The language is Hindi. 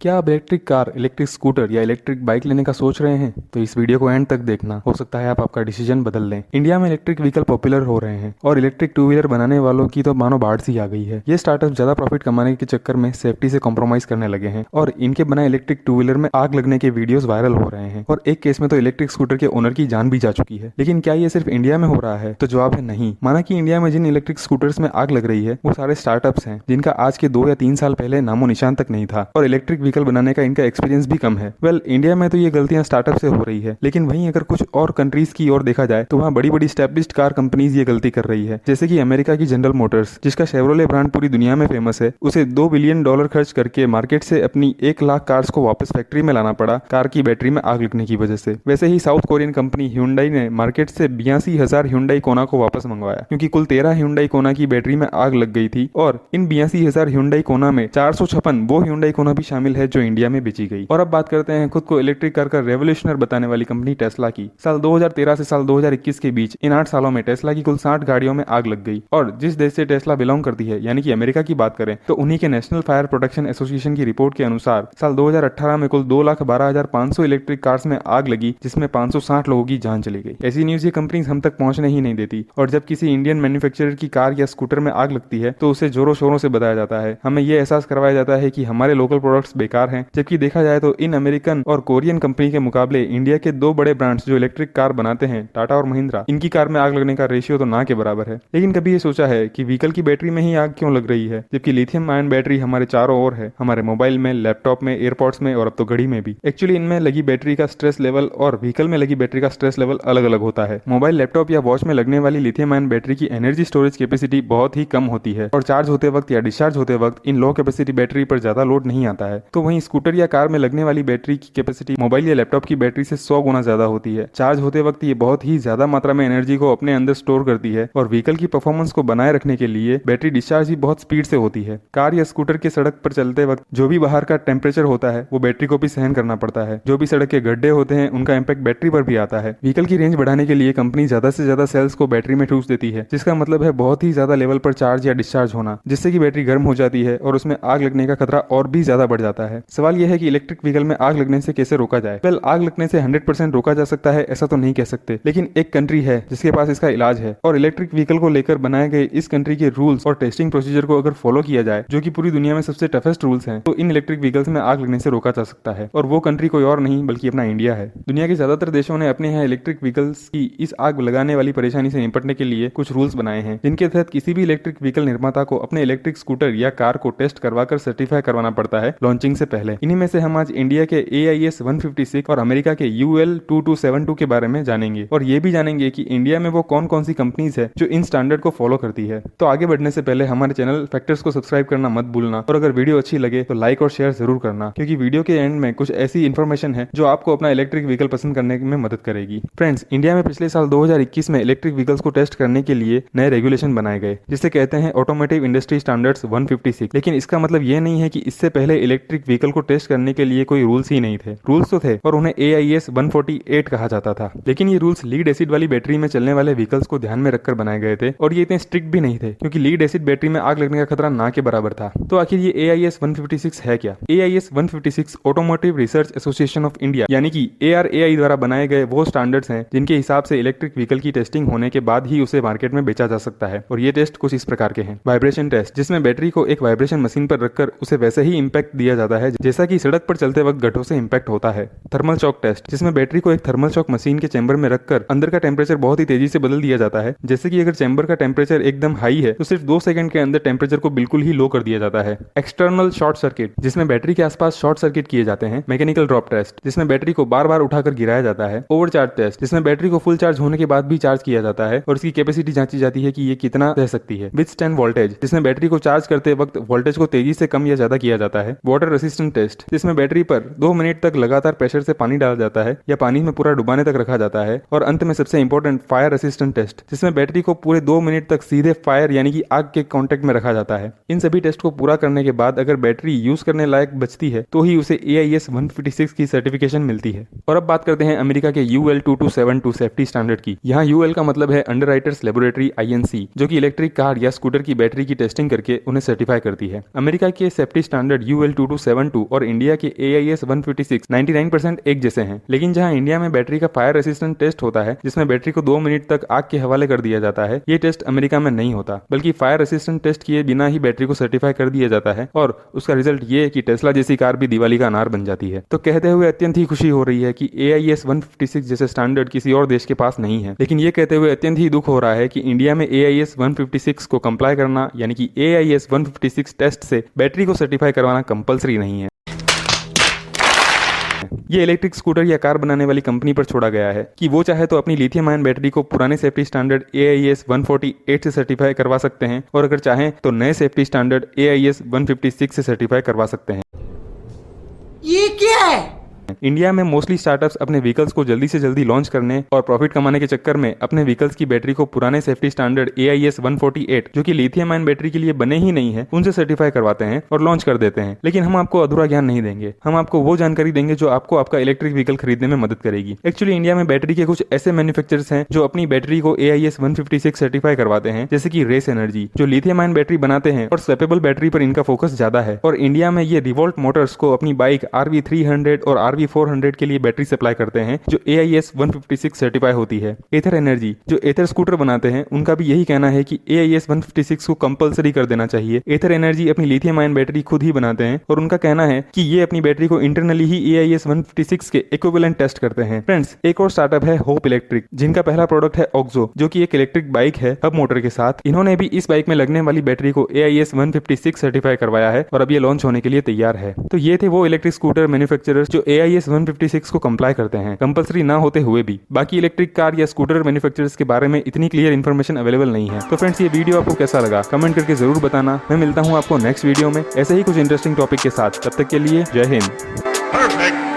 क्या आप इलेक्ट्रिक कार, इलेक्ट्रिक स्कूटर या इलेक्ट्रिक बाइक लेने का सोच रहे हैं? तो इस वीडियो को एंड तक देखना, हो सकता है आप आपका डिसीजन बदल लें। इंडिया में इलेक्ट्रिक व्हीकल पॉपुलर हो रहे हैं और इलेक्ट्रिक टू व्हीलर बनाने वालों की तो मानो बाढ़ सी आ गई है। ये स्टार्टअप ज्यादा प्रॉफिट कमाने के चक्कर में सेफ्टी से कॉम्प्रोमाइज करने लगे हैं और इनके बनाए इलेक्ट्रिक टू व्हीलर में आग लगने के वीडियोस वायरल हो रहे हैं और एक केस में तो इलेक्ट्रिक स्कूटर के ओनर की जान भी जा चुकी है। लेकिन क्या ये सिर्फ इंडिया में हो रहा है? तो जवाब है नहीं। माना कि इंडिया में जिन इलेक्ट्रिक स्कूटर्स में आग लग रही है वो सारे स्टार्टअप्स हैं जिनका आज के 2 या 3 साल पहले नामो निशान तक नहीं था और इलेक्ट्रिक व्हीकल बनाने का इनका एक्सपीरियंस भी कम है। इंडिया में तो ये गलतियां स्टार्टअप से हो रही है, लेकिन वहीं अगर कुछ और कंट्रीज की ओर देखा जाए तो वहाँ बड़ी बड़ी स्टैब्लिश्ड कार कंपनीज ये गलती कर रही है। जैसे कि अमेरिका की जनरल मोटर्स, जिसका शेवरोले ब्रांड पूरी दुनिया में फेमस है, उसे $2 बिलियन खर्च करके मार्केट से अपनी 1 लाख कार्स को वापस फैक्ट्री में लाना पड़ा कार की बैटरी में आग लगने की वजह से। वैसे ही साउथ कोरियन कंपनी ह्यूंडई ने मार्केट से 82,000 ह्यूंडई कोना को वापस मंगवाया क्योंकि कुल 13 ह्यूंडई कोना की बैटरी में आग लग गई थी और इन 82,000 ह्यूंडई कोना में 456 वो ह्यूंडई कोना भी शामिल है जो इंडिया में बेची गई। और अब बात करते हैं खुद को इलेक्ट्रिक कार का रेवोल्यूशनर बताने वाली कंपनी टेस्ला की। साल 2013 से साल 2021 के बीच इन 8 सालों में टेस्ला की कुल 60 गाड़ियों में आग लग गई और जिस देश से टेस्ला बिलोंग करती है यानी कि अमेरिका की बात करें तो उन्हीं के नेशनल फायर प्रोटेक्शन एसोसिएशन की रिपोर्ट के अनुसार साल 2018 में कुल 2,12,500 इलेक्ट्रिक कार्स में आग लगी जिसमें 560 लोगों की जान चली गई। ऐसी न्यूज ये कंपनीज हम तक पहुंचने ही नहीं देती और जब किसी इंडियन मैन्युफैक्चरर की कार या स्कूटर में आग लगती है तो उसे जोरों शोरों से बताया जाता है। हमें यह एहसास करवाया जाता है कि हमारे लोकल प्रोडक्ट्स बेकार हैं, जबकि देखा जाए तो इन अमेरिकन और कोरियन कंपनी के मुकाबले इंडिया के 2 बड़े ब्रांड्स जो इलेक्ट्रिक कार बनाते हैं, टाटा और महिंद्रा, इनकी कार में आग लगने का रेशियो तो ना के बराबर है। लेकिन कभी ये सोचा है कि व्हीकल की बैटरी में ही आग क्यों लग रही है, जबकि लिथियम आयन बैटरी हमारे चारों ओर है, हमारे मोबाइल में, लैपटॉप में, एयरपॉड्स में और अब तो घड़ी में भी। एक्चुअली इनमें लगी बैटरी का स्ट्रेस लेवल और व्हीकल में लगी बैटरी का स्ट्रेस लेवल अलग अलग होता है। मोबाइल, लैपटॉप या वॉच में लगने वाली लिथियम आयन बैटरी की एनर्जी स्टोरेज कैपेसिटी बहुत ही कम होती है और चार्ज होते वक्त या डिस्चार्ज होते वक्त इन लो कैपेसिटी बैटरी पर ज्यादा लोड नहीं आता है। तो वहीं स्कूटर या कार में लगने वाली बैटरी की कैपेसिटी मोबाइल या लैपटॉप की बैटरी से 100 गुना ज्यादा होती है। चार्ज होते वक्त ये बहुत ही ज्यादा मात्रा में एनर्जी को अपने अंदर स्टोर करती है और व्हीकल की परफॉर्मेंस को बनाए रखने के लिए बैटरी डिस्चार्ज भी बहुत स्पीड से होती है। कार या स्कूटर के सड़क पर चलते वक्त जो भी बाहर का टेम्परेचर होता है वो बैटरी को भी सहन करना पड़ता है। जो भी सड़क के गड्ढे होते हैं उनका इम्पैक्ट बैटरी पर भी आता है। व्हीकल की रेंज बढ़ाने के लिए कंपनी ज्यादा से ज्यादा सेल्स को बैटरी में ठूस देती है, जिसका मतलब है बहुत ही ज्यादा लेवल पर चार्ज या डिस्चार्ज होना, जिससे कि बैटरी गर्म हो जाती है और उसमें आग लगने का खतरा और भी ज्यादा बढ़ जाता है। सवाल यह है कि इलेक्ट्रिक व्हीकल में आग लगने से कैसे रोका जाए। आग लगने से 100% रोका जा सकता है ऐसा तो नहीं कह सकते, लेकिन एक कंट्री है जिसके पास इसका इलाज है और इलेक्ट्रिक व्हीकल को लेकर बनाए गए इस कंट्री के रूल्स और टेस्टिंग प्रोसीजर को अगर फॉलो किया जाए, जो कि पूरी दुनिया में सबसे टफेस्ट रूल्स हैं, तो इन इलेक्ट्रिक व्हीकल्स में आग लगने से रोका जा सकता है। और वो कंट्री कोई और नहीं बल्कि अपना इंडिया है। दुनिया के ज्यादातर देशों ने अपने यहाँ इलेक्ट्रिक व्हीकल्स की इस आग लगाने वाली परेशानी से निपटने के लिए कुछ रूल्स बनाए हैं, जिनके तहत किसी भी इलेक्ट्रिक व्हीकल निर्माता को अपने इलेक्ट्रिक स्कूटर या कार को टेस्ट करवाकर सर्टिफाई करवाना पड़ता है लॉन्चिंग से पहले। इन्हीं में से हम आज इंडिया के AIS 156 और अमेरिका के UL 2272 के बारे में जानेंगे और ये भी जानेंगे कि इंडिया में वो कौन कौन सी कंपनीज है जो इन स्टैंडर्ड को फॉलो करती है। तो आगे बढ़ने से पहले हमारे चैनल फैक्टर्स को सब्सक्राइब करना मत भूलना और अगर वीडियो अच्छी लगे तो लाइक और शेयर जरूर करना, क्योंकि वीडियो के एंड में कुछ ऐसी इन्फॉर्मेशन है जो आपको अपना इलेक्ट्रिक व्हीकल पसंद करने में मदद करेगी। फ्रेंड्स, इंडिया में पिछले साल 2021 में इलेक्ट्रिक व्हीकल्स को टेस्ट करने के लिए नए रेगुलेशन बनाए गए, जिसे कहते हैं ऑटोमोटिव इंडस्ट्री स्टैंडर्ड्स 156। लेकिन इसका मतलब ये नहीं है कि इससे पहले इलेक्ट्रिक व्हीकल को टेस्ट करने के लिए कोई रूल्स ही नहीं थे। रूल्स तो थे और उन्हें AIS 148 कहा जाता था, लेकिन ये रूल्स लीड एसिड वाली बैटरी में चलने वाले व्हीकल्स को ध्यान में रखकर बनाए गए थे और ये इतने स्ट्रिक्ट भी नहीं थे, क्योंकि लीड एसिड बैटरी में आग लगने का खतरा ना के बराबर था। तो आखिर ये AIS 156 है क्या? AIS 156 automotive research association of India यानी कि ARAI द्वारा बनाए गए वो स्टैंडर्ड्स हैं जिनके हिसाब से इलेक्ट्रिक व्हीकल की टेस्टिंग होने के बाद ही उसे मार्केट में बेचा जा सकता है। और ये टेस्ट कुछ इस प्रकार के हैं। वाइब्रेशन टेस्ट, जिसमें बैटरी को एक वाइब्रेशन मशीन पर रखकर उसे वैसे ही इंपैक्ट दिया जाता है जैसा कि सड़क पर चलते वक्त गड्ढों से इंपैक्ट होता है। थर्मल शॉक टेस्ट, जिसमें बैटरी को एक थर्मल शॉक मशीन के चैम्बर में रखकर अंदर का टेम्परेचर बहुत ही तेजी से बदल दिया जाता है, जैसे कि अगर चैम्बर का टेम्परेचर एकदम हाई है तो सिर्फ 2 सेकंड के अंदर टेम्परेचर को बिल्कुल ही लो कर दिया जाता है। एक्सटर्नल शॉर्ट सर्किट, जिसमें बैटरी के आसपास शॉर्ट सर्किट किए जाते हैं। मैकेनिकल ड्रॉप टेस्ट, जिसमें बैटरी को बार बार उठाकर गिराया जाता है। ओवरचार्ज टेस्ट, जिसमें बैटरी को फुल चार्ज होने के बाद भी चार्ज किया जाता है और इसकी कैपेसिटी जांची जाती है कि ये कितना रह सकती है। विथस्टैंड वोल्टेज, जिसमें बैटरी को चार्ज करते वक्त वोल्टेज को तेजी से कम या ज्यादा किया जाता है। वाटर रेसिस्टेंट टेस्ट, जिसमें बैटरी पर 2 मिनट तक लगातार प्रेशर से पानी डाला जाता है या पानी में पूरा डुबाने तक रखा जाता है। और अंत में सबसे इंपॉर्टेंट फायर रेसिस्टेंट टेस्ट, जिसमें बैटरी को पूरे 2 मिनट तक सीधे फायर यानी कि आग के कांटेक्ट में रखा जाता है। इन सभी टेस्ट को पूरा करने के बाद अगर बैटरी यूज करने लायक बचती है तो ही उसे AIS 156 की सर्टिफिकेशन मिलती है। और अब बात करते हैं अमेरिका के UL 2272 सेफ्टी स्टैंडर्ड की। यहाँ UL का मतलब है अंडरराइटर्स लेबोरेटरी INC, जो कि इलेक्ट्रिक कार या स्कूटर की बैटरी की टेस्टिंग करके उन्हें सर्टिफाई करती है। अमेरिका के सेफ्टी स्टैंडर्ड UL 72 और इंडिया के AIS 156 99% एक जैसे हैं। लेकिन जहां इंडिया में बैटरी का फायर रेसिस्टेंट टेस्ट होता है जिसमें बैटरी को 2 मिनट तक आग के हवाले कर दिया जाता है, ये टेस्ट अमेरिका में नहीं होता, बल्कि फायर रेसिस्टेंट टेस्ट किए बिना ही बैटरी को सर्टिफाई कर दिया जाता है और उसका रिजल्ट ये कि टेस्ला जैसी कार भी दिवाली का अनार बन जाती है। तो कहते हुए अत्यंत ही खुशी हो रही है कि AIS 156 जैसे स्टैंडर्ड किसी और देश के पास नहीं है। लेकिन ये कहते हुए अत्यंत ही दुख हो रहा है कि इंडिया में AIS 156 को कंप्लाई करना यानी कि AIS 156 टेस्ट से बैटरी को सर्टिफाई करवाना कंपलसरी नहीं है। ये इलेक्ट्रिक स्कूटर या कार बनाने वाली कंपनी पर छोड़ा गया है कि वो चाहे तो अपनी लिथियम आयन बैटरी को पुराने सेफ्टी स्टैंडर्ड AIS 148 से सर्टिफाई करवा सकते हैं और अगर चाहें तो नए सेफ्टी स्टैंडर्ड AIS 156 से सर्टिफाई करवा सकते हैं। ये क्या है? इंडिया में मोस्टली स्टार्टअप्स अपने व्हीकल्स को जल्दी से जल्दी लॉन्च करने और प्रॉफिट कमाने के चक्कर में अपने व्हीकल्स की बैटरी को पुराने सेफ्टी स्टैंडर्ड AIS 148 जो कि लिथियम आयन बैटरी के लिए बने ही नहीं है उनसे सर्टिफाई करवाते हैं और लॉन्च कर देते हैं। लेकिन हम आपको अधूरा ज्ञान नहीं देंगे, हम आपको वो जानकारी देंगे जो आपको आपका इलेक्ट्रिक व्हीकल खरीदने में मदद करेगी। एक्चुअली इंडिया में बैटरी के कुछ ऐसे मैन्युफैक्चरर्स हैं जो अपनी बैटरी को AIS 156 सर्टिफाई करवाते हैं, जैसे कि रेस एनर्जी जो लिथियम आयन बैटरी बनाते हैं और स्वैपेबल बैटरी पर इनका फोकस ज्यादा है। और इंडिया में ये रिवोल्ट मोटर्स को अपनी बाइक RV300 और RV400 के लिए बैटरी सप्लाई करते हैं जो AIS 156 सर्टिफाई होती है। एथर एनर्जी जो एथर स्कूटर बनाते हैं उनका भी यही कहना है कि AIS 156 को कंपलसरी कर देना चाहिए। एथर एनर्जी अपनी लिथियम आयन बैटरी खुद ही बनाते हैं और उनका कहना है कि ये अपनी बैटरी को इंटरनली ही AIS 156 के इक्विवेलेंट टेस्ट करते हैं। फ्रेंड्स, एक और स्टार्टअप है होप इलेक्ट्रिक जिनका पहला प्रोडक्ट है ऑक्सो जो कि एक इलेक्ट्रिक बाइक है हब मोटर के साथ। इन्होंने भी इस बाइक में लगने वाली बैटरी को AIS 156 सर्टिफाई करवाया है और अब ये लॉन्च होने के लिए तैयार है। तो ये थे वो इलेक्ट्रिक स्कूटर मैन्युफैक्चरर्स जो AIS 156 को कंप्लाई करते हैं कंपलसरी ना होते हुए भी। बाकी इलेक्ट्रिक कार या स्कूटर मैन्युफैक्चरर्स के बारे में इतनी क्लियर इन्फॉर्मेशन अवेलेबल नहीं है। तो फ्रेंड्स, ये वीडियो आपको कैसा लगा कमेंट करके जरूर बताना। मैं मिलता हूँ आपको नेक्स्ट वीडियो में ऐसे ही कुछ इंटरेस्टिंग टॉपिक के साथ। तब तक के लिए जय हिंद।